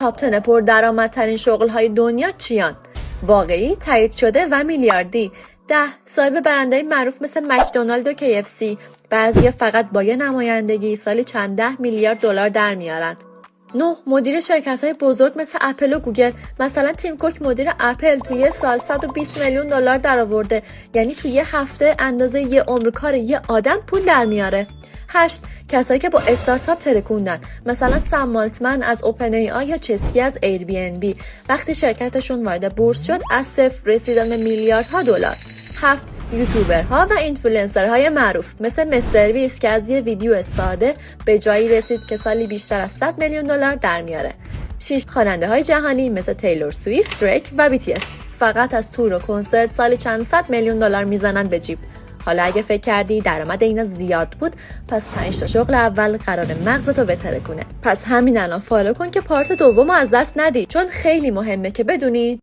تاپ 10 پردرآمدترین شغل‌های دنیا چیان؟ واقعی، تایید شده و میلیاردی. 10 صاحب برندهای معروف مثل مکدونالد و KFC. بعضیا فقط با یه نمایندگی سالی چند 10 میلیارد دلار در میارن. 9 مدیر شرکت‌های بزرگ مثل اپل و گوگل. مثلا تیم کوک مدیر اپل توی یه سال 120 میلیون دلار درآورده، یعنی توی یه هفته اندازه یه عمر کار یه آدم پول در میاره. 8 کسایی که با استارتاپ ترکوندن، مثلا سم مالتمن از اوپن ای آی یا چسکی از ایر بی ان بی. وقتی شرکتشون وارد بورس شد از صفر رسیدن به میلیاردها دلار. 7 یوتیوبرها و اینفلوئنسرهای معروف مثل مستر بیست که از یه ویدیو ساده به جایی رسید که سالی بیشتر از 100 میلیون دلار در میاره. 6 خواننده‌های جهانی مثل تیلور سویفت، دریک و BTS فقط از تور و کنسرت سالی چند صد میلیون دلار میزنن به جیب. حالا اگه فکر کردی درآمد اینا زیاد بود، پس 5 تا شغل اول قرار مغزتو بترکونه. پس همین الان فالو کن که پارت دومو از دست ندی، چون خیلی مهمه که بدونی